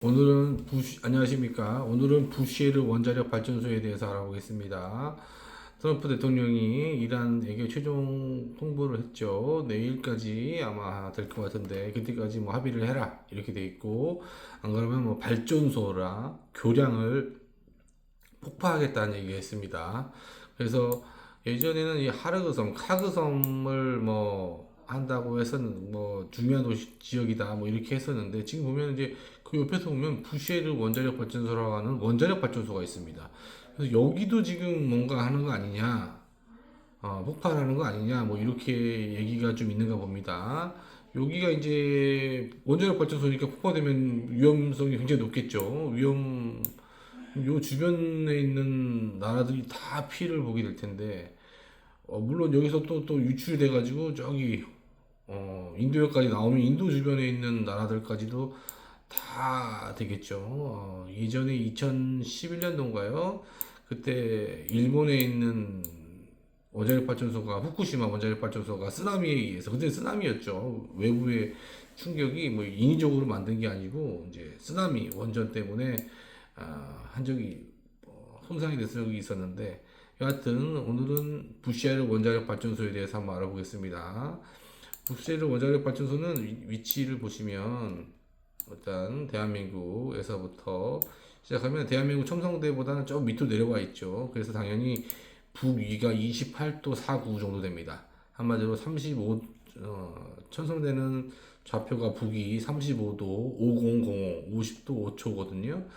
안녕하십니까. 오늘은 부쉐르 원자력 발전소에 대해서 알아보겠습니다. 트럼프 대통령이 이란에게 최종 통보를 했죠. 내일까지 아마 될 것 같은데, 그때까지 뭐 합의를 해라. 이렇게 돼 있고, 안 그러면 뭐 발전소라 교량을 폭파하겠다는 얘기 했습니다. 그래서 예전에는 이 하르그섬, 카그섬을 뭐 한다고 해서는 뭐 중요한 도시 지역이다 뭐 이렇게 했었는데, 지금 보면 이제 그 옆에서 보면 부쉐르 원자력 발전소라고 하는 원자력 발전소가 있습니다. 그래서 여기도 지금 뭔가 하는 거 아니냐, 폭발하는 거 아니냐, 뭐 이렇게 얘기가 좀 있는가 봅니다. 여기가 이제 원자력 발전소니까 폭파되면 위험성이 굉장히 높겠죠. 요 주변에 있는 나라들이 다 피해를 보게 될 텐데, 물론 여기서 또 유출이 돼가지고 저기 인도역까지 나오면 인도 주변에 있는 나라들까지도 다 되겠죠. 예전에 2011년도인가요? 그때 일본에 있는 원자력 발전소가, 후쿠시마 원자력 발전소가 쓰나미에 의해서, 그때 쓰나미였죠. 외부의 충격이 뭐 인위적으로 만든 게 아니고 이제 쓰나미 원전 때문에 한 적이 손상이 됐던 적이 있었는데, 여하튼 오늘은 부시아르 원자력 발전소에 대해서 한번 알아보겠습니다. 부시아르 원자력 발전소는 위치를 보시면 일단 대한민국에서부터 시작하면 대한민국 첨성대보다는 좀 밑으로 내려와 있죠. 그래서 당연히 북위가 28도 49 정도 됩니다. 한마디로 35, 첨성대는 좌표가 북위 35도 5005, 50도 5초거든요.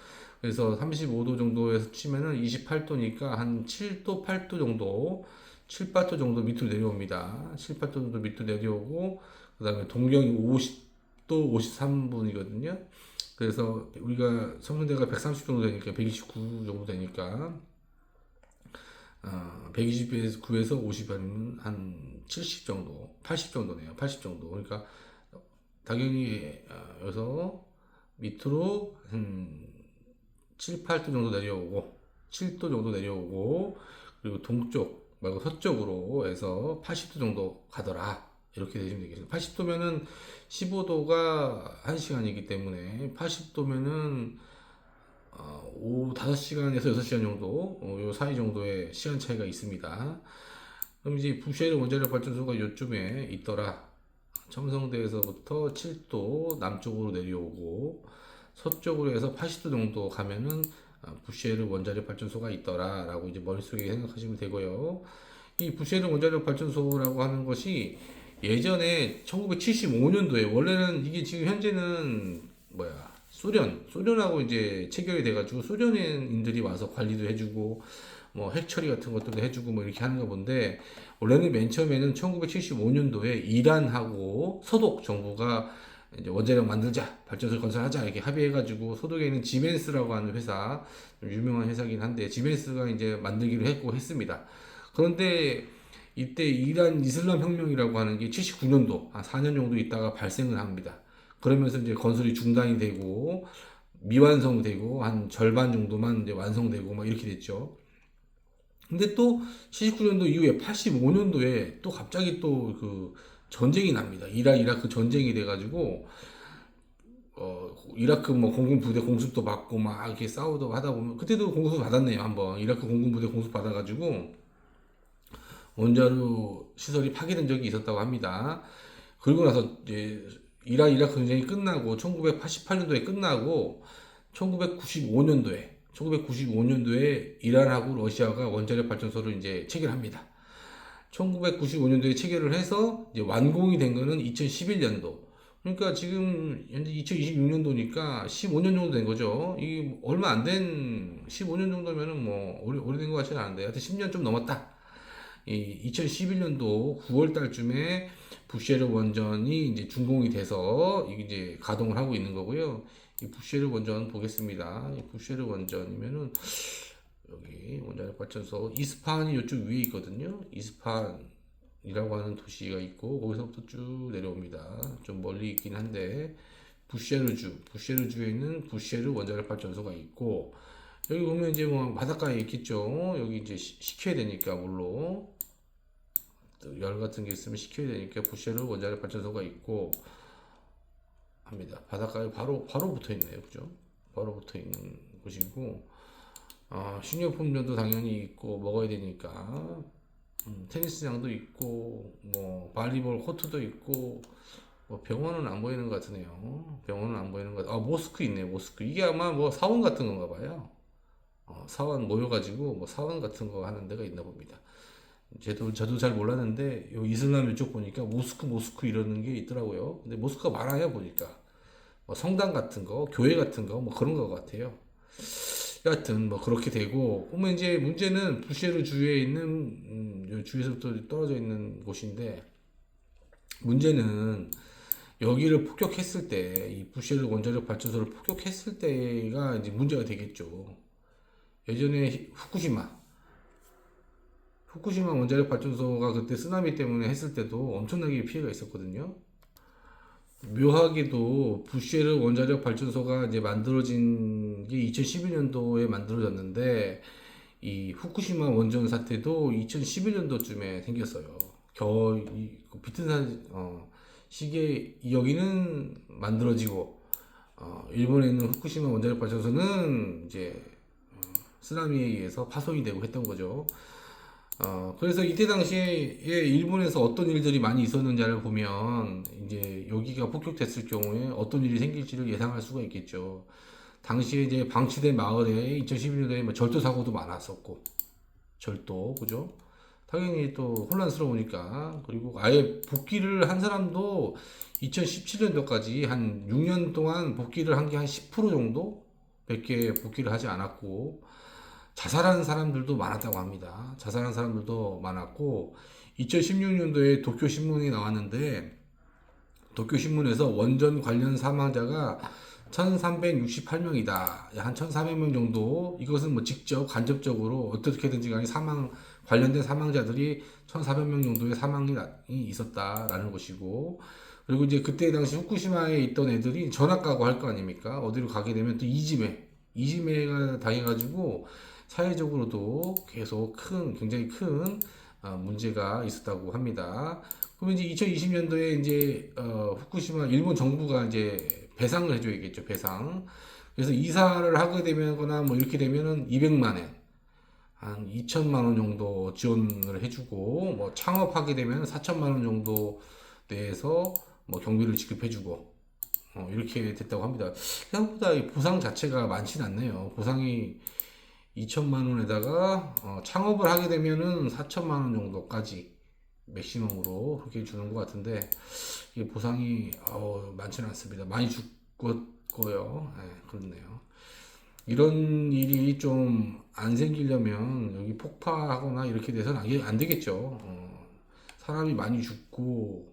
그래서 35도 정도에서 치면은 28도니까 한 7도, 8도 정도, 7, 8도 정도 밑으로 내려옵니다. 7, 8도 정도 밑으로 내려오고, 그 다음에 동경이 50도 53분이거든요. 그래서 우리가 성선대가 130 정도 되니까 129 정도 되니까 129에서 50이면 한 70 정도, 80 정도네요. 80 정도. 그러니까 당연히 여기서 밑으로 한 7, 8도 정도 내려오고 7도 정도 내려오고, 그리고 동쪽 말고 서쪽으로 해서 80도 정도 가더라. 이렇게 되시면 되겠습니다. 80도면은 15도가 1시간이기 때문에 80도면은 5시간에서 6시간 정도, 요 사이 정도의 시간 차이가 있습니다. 그럼 이제 부쉐르 원자력 발전소가 요쯤에 있더라. 첨성대에서부터 7도 남쪽으로 내려오고 서쪽으로 해서 80도 정도 가면은 부쉐르 원자력 발전소가 있더라라고 이제 머릿속에 생각하시면 되고요. 이 부쉐르 원자력 발전소라고 하는 것이 예전에 1975년도에, 원래는 이게 지금 현재는 뭐야, 소련하고 이제 체결이 돼가지고 소련인들이 와서 관리도 해주고 뭐 핵 처리 같은 것들도 해주고 뭐 이렇게 하는가 본데, 원래는 맨 처음에는 1975년도에 이란하고 서독 정부가 이제 원자력 만들자, 발전소 건설하자 이렇게 합의해가지고, 소독에 있는 지멘스라고 하는 회사, 좀 유명한 회사긴 한데 지멘스가 이제 만들기로 했고 했습니다. 그런데 이때 이란 이슬람 혁명이라고 하는 게 79년도 한 4년 정도 있다가 발생을 합니다. 그러면서 이제 건설이 중단이 되고 미완성되고 한 절반 정도만 이제 완성되고 막 이렇게 됐죠. 근데 또 79년도 이후에 85년도에 또 갑자기 또 그 전쟁이 납니다. 이라크 전쟁이 돼가지고 이라크 뭐 공군 부대 공습도 받고 막 이렇게 싸우고 하다 보면, 그때도 공습 받았네요. 한번 이라크 공군 부대 공습 받아가지고 원자로 시설이 파괴된 적이 있었다고 합니다. 그리고 나서 이제 이라크 전쟁이 끝나고 1988년도에 끝나고 1995년도에 이란하고 러시아가 원자력 발전소를 이제 체결합니다. 1995년도에 체결을 해서 이제 완공이 된 거는 2011년도. 그러니까 지금 현재 2026년도니까 15년 정도 된 거죠. 이 얼마 안 된 15년 정도면은 뭐 오래된 것 같지는 않은데, 하여튼 10년 좀 넘었다. 이 2011년도 9월 달쯤에 부쉐르 원전이 이제 준공이 돼서 이제 가동을 하고 있는 거고요. 이 부쉐르 원전 보겠습니다. 이 부쉐르 원전이면은 여기 원자력 발전소 이스파한이 이쪽 위에 있거든요. 이스파한이라고 하는 도시가 있고 거기서부터 쭉 내려옵니다. 좀 멀리 있긴 한데 부쉐르주에 있는 부쉐르 원자력 발전소가 있고, 여기 보면 이제 뭐 바닷가에 있겠죠. 여기 이제 식혀야 되니까 물로 열 같은 게 있으면 식혀야 되니까 부쉐르 원자력 발전소가 있고 합니다. 바닷가에 바로 붙어 있네요, 그죠? 바로 붙어 있는 곳이고, 식료품류도 당연히 있고 먹어야 되니까 테니스장도 있고 뭐 발리볼 코트도 있고, 뭐 병원은 안 보이는 것 같으네요. 병원은 안 보이는 것 같. 모스크 있네. 모스크 이게 아마 뭐 사원 같은 건가 봐요. 사원 모여가지고 뭐 사원 같은 거 하는 데가 있나 봅니다. 저도 잘 몰랐는데 요 이슬람 이쪽 보니까 모스크 이러는 게 있더라고요. 근데 모스크가 많아요 보니까. 뭐 성당 같은 거, 교회 같은 거, 뭐 그런 것 같아요. 여하튼 뭐 그렇게 되고, 그러면 이제 문제는 부쉐르 주에 있는 요 주에서부터 떨어져 있는 곳인데, 문제는 여기를 폭격했을 때, 이 부쉐르 원자력 발전소를 폭격했을 때가 이제 문제가 되겠죠. 예전에 후쿠시마 원자력 발전소가 그때 쓰나미 때문에 했을 때도 엄청나게 피해가 있었거든요. 묘하게도 부쉐르 원자력 발전소가 이제 만들어진 게 2012년도에 만들어졌는데, 이 후쿠시마 원전 사태도 2011년도쯤에 생겼어요. 그 비슷한 시기에 여기는 만들어지고, 일본에 있는 후쿠시마 원자력 발전소는 이제 쓰나미에 의해서 파손이 되고 했던 거죠. 그래서 이때 당시에 일본에서 어떤 일들이 많이 있었는지를 보면 이제 여기가 폭격됐을 경우에 어떤 일이 생길지를 예상할 수가 있겠죠. 당시에 이제 방치된 마을에 2012년도에 뭐 절도 사고도 많았었고, 절도, 그죠? 당연히 또 혼란스러우니까. 그리고 아예 복귀를 한 사람도 2017년도까지 한 6년 동안 복귀를 한 게 한 10% 정도? 밖에 복귀를 하지 않았고, 자살하는 사람들도 많았다고 합니다. 자살하는 사람들도 많았고, 2016년도에 도쿄 신문이 나왔는데, 도쿄 신문에서 원전 관련 사망자가 1368명이다. 한 1400명 정도. 이것은 뭐 직접, 간접적으로 어떻게든지 간에 관련된 사망자들이 1400명 정도의 사망이 있었다라는 것이고, 그리고 이제 그때 당시 후쿠시마에 있던 애들이 전학 가고 할 거 아닙니까? 어디로 가게 되면 또 이지메가 당해가지고 사회적으로도 계속 굉장히 큰 문제가 있었다고 합니다. 그러면 이제 2020년도에 이제 후쿠시마 일본 정부가 이제 배상을 해줘야겠죠, 배상. 그래서 이사를 하게 되거나 뭐 이렇게 되면은 200만 엔, 한 2천만 원 정도 지원을 해주고, 뭐 창업하게 되면 4천만 원 정도 내에서 뭐 경비를 지급해주고, 이렇게 됐다고 합니다. 생각보다 이 보상 자체가 많지는 않네요. 보상이 2천만 원에다가 창업을 하게 되면은 4천만 원 정도까지 맥시멈으로 그렇게 주는 것 같은데, 이게 보상이 많지는 않습니다. 많이 죽었고요. 네, 그렇네요. 이런 일이 좀 안 생기려면 여기 폭파하거나 이렇게 돼서는 안 되겠죠. 사람이 많이 죽고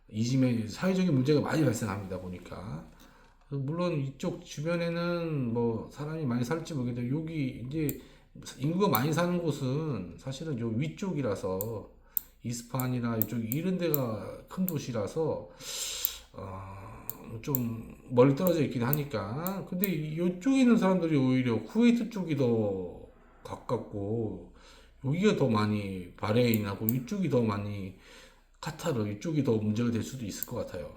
이즘에 사회적인 문제가 많이 발생합니다 보니까. 물론 이쪽 주변에는 뭐 사람이 많이 살지 모르겠는데, 여기 이제 인구가 많이 사는 곳은 사실은 요 위쪽이라서, 이스파한이나 이쪽 이런 데가 큰 도시라서 좀 멀리 떨어져 있긴 하니까. 근데 이쪽에 있는 사람들이 오히려 쿠웨이트 쪽이 더 가깝고, 여기가 더 많이 바레인하고 이쪽이 더 많이 카타르 이쪽이 더 문제가 될 수도 있을 것 같아요.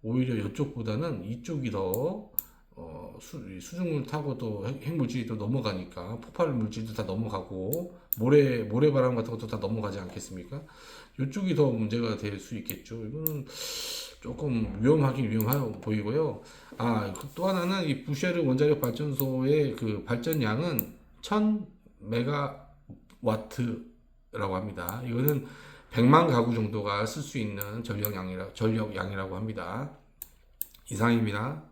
오히려 이쪽보다는 이쪽이 더 수중을 타고 또 핵물질이 또 넘어가니까, 폭발 물질도 다 넘어가고, 모래바람 같은 것도 다 넘어가지 않겠습니까? 이쪽이 더 문제가 될 수 있겠죠. 이거는 조금 위험하긴 위험해 보이고요. 또 하나는 이 부쉐르 원자력 발전소의 그 발전량은 1000메가와트라고 합니다. 이거는 100만 가구 정도가 쓸 수 있는 전력량이라고 합니다. 이상입니다.